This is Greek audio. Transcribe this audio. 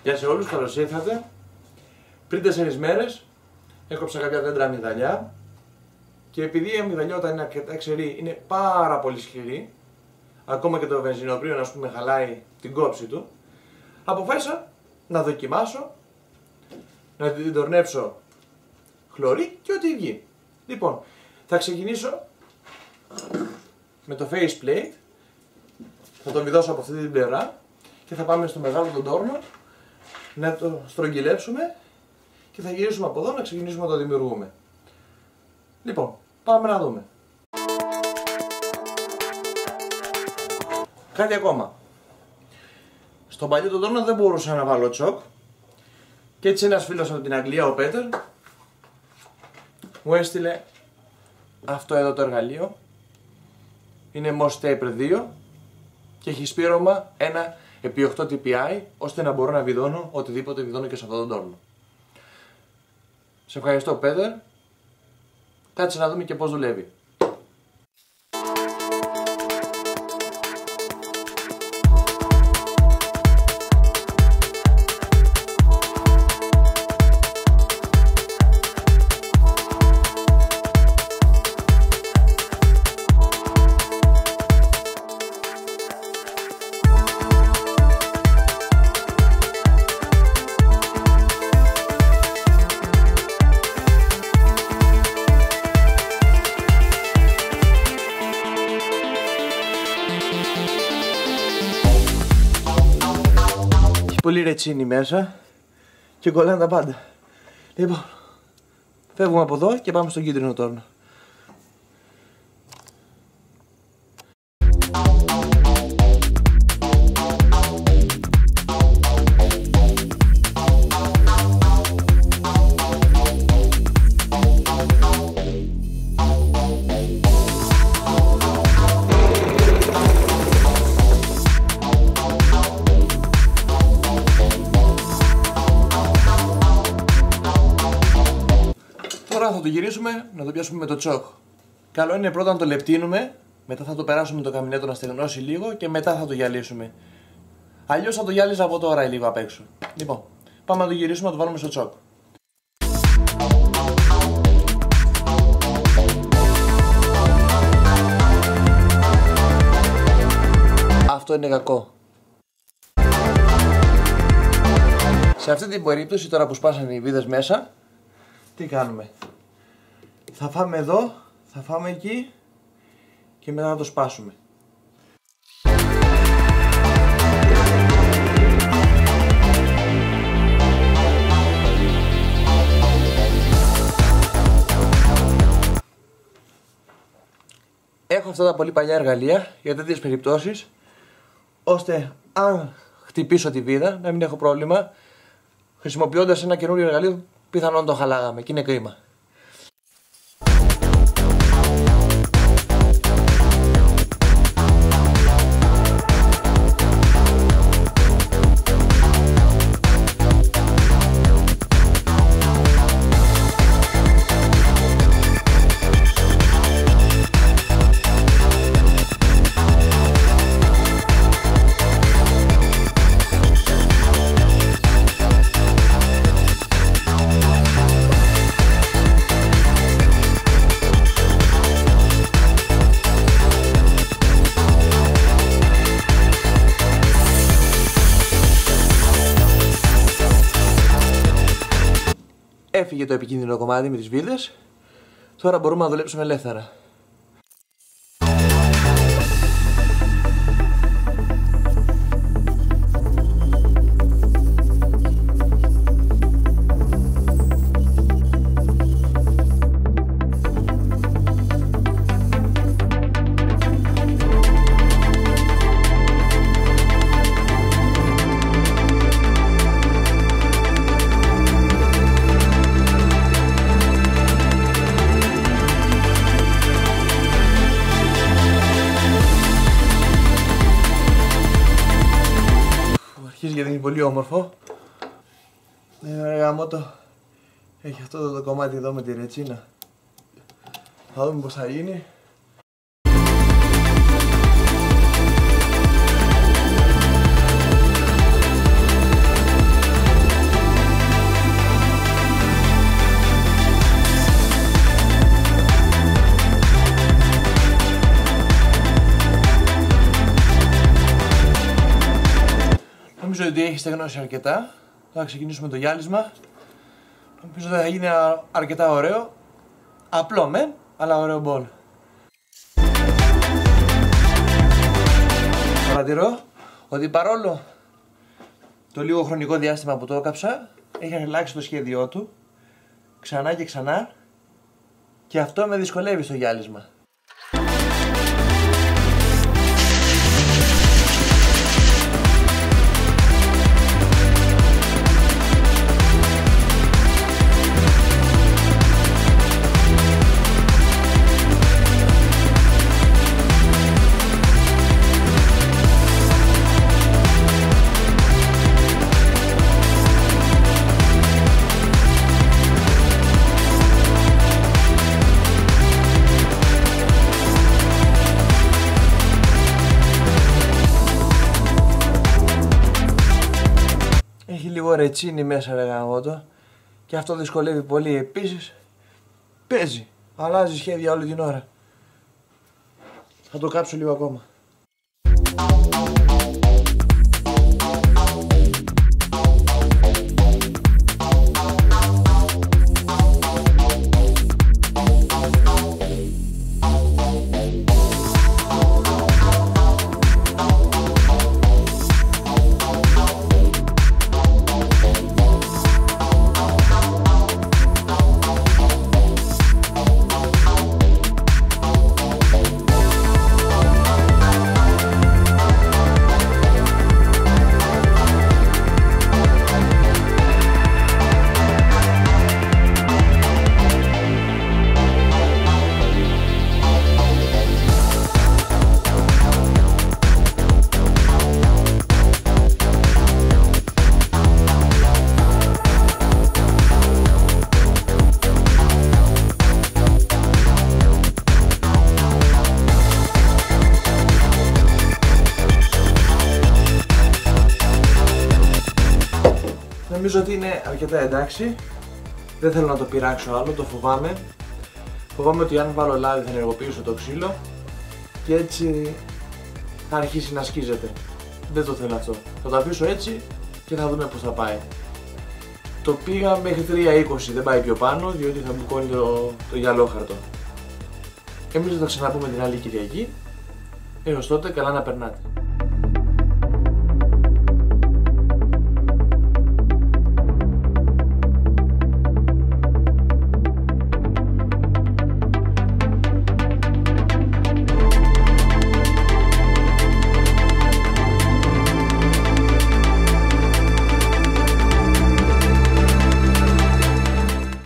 Γεια σε όλους, καλώς ήρθατε. Πριν 4 μέρες έκοψα κάποια δέντρα αμυγδαλιά και επειδή η αμυγδαλιά όταν είναι αρκετά ξερή είναι πάρα πολύ σκληρή, ακόμα και το βενζινοπρίον ας πούμε χαλάει την κόψη του, αποφάσισα να δοκιμάσω, να την τορνέψω χλωρί και ό,τι βγει. Λοιπόν, θα ξεκινήσω με το face plate, θα το βιδώσω από αυτή την πλευρά και θα πάμε στο μεγάλο τον τόρνο να το στρογγυλέψουμε και θα γυρίσουμε από εδώ να ξεκινήσουμε να το δημιουργούμε. Λοιπόν, πάμε να δούμε. Κάτι ακόμα. Στον παλιό τον τόρνο δεν μπορούσα να βάλω τσοκ και έτσι ένας φίλος από την Αγγλία, ο Πέτερ, μου έστειλε αυτό εδώ το εργαλείο. Είναι Moss Taper 2 και έχει σπήρωμα 1x8 TPI ώστε να μπορώ να βιδώνω οτιδήποτε βιδώνω και σε αυτόν τον τόρνο. Σε ευχαριστώ Πέτερ. Κάτσε να δούμε και πώς δουλεύει. Πολύ ρετσίνη μέσα και κολλάνε τα πάντα. Λοιπόν, φεύγουμε από εδώ και πάμε στον κίτρινο τόρνο. Τώρα θα το γυρίσουμε να το πιάσουμε με το τσόκ. Καλό είναι πρώτα να το λεπτύνουμε, μετά θα το περάσουμε το καμινέτο να στεγνώσει λίγο και μετά θα το γυαλίσουμε. Αλλιώς θα το γυάλιζα από τώρα λίγο απ' έξω. Λοιπόν, πάμε να το γυρίσουμε να το βάλουμε στο τσόκ. Αυτό είναι κακό. Σε αυτή την περίπτωση τώρα που σπάσανε οι βίδες μέσα, τι κάνουμε? Θα φάμε εδώ, θα φάμε εκεί και μετά θα το σπάσουμε. Έχω αυτά τα πολύ παλιά εργαλεία για τέτοιες περιπτώσεις, ώστε αν χτυπήσω τη βίδα να μην έχω πρόβλημα. Χρησιμοποιώντας ένα καινούριο εργαλείο πιθανόν το χαλάγαμε και είναι κρίμα. Έφυγε το επικίνδυνο κομμάτι με τις βίδες. Τώρα μπορούμε να δουλέψουμε ελεύθερα. Αρχίζει γιατί είναι πολύ όμορφο. Γαμώτο. Έχει αυτό το κομμάτι εδώ με τη ρετσίνα. Θα δούμε πώς θα γίνει. Νομίζω ότι έχει στεγνώσει αρκετά. Θα ξεκινήσουμε το γυάλισμα. Νομίζω ότι θα γίνει αρκετά ωραίο. Απλό μεν, αλλά ωραίο μπολ. Παρατηρώ ότι παρόλο το λίγο χρονικό διάστημα που το έκαψα, έχει αλλάξει το σχέδιό του ξανά και ξανά και αυτό με δυσκολεύει στο γυάλισμα. Έχει λίγο ρετσίνι μέσα ρε γαμώτο και αυτό δυσκολεύει πολύ. Επίσης παίζει, αλλάζει σχέδια όλη την ώρα. Θα το κάψω λίγο ακόμα. Νομίζω ότι είναι αρκετά εντάξει. Δεν θέλω να το πειράξω άλλο, το φοβάμαι. Φοβάμαι ότι αν βάλω λάδι θα ενεργοποιήσω το ξύλο και έτσι θα αρχίσει να σκίζεται. Δεν το θέλω αυτό. Θα το αφήσω έτσι και θα δούμε πώς θα πάει. Το πήγα μέχρι 3.20, δεν πάει πιο πάνω διότι θα μπουκώνει το γυαλόχαρτο. Εμείς θα τα ξαναπούμε την άλλη Κυριακή. Έως τότε καλά να περνάτε.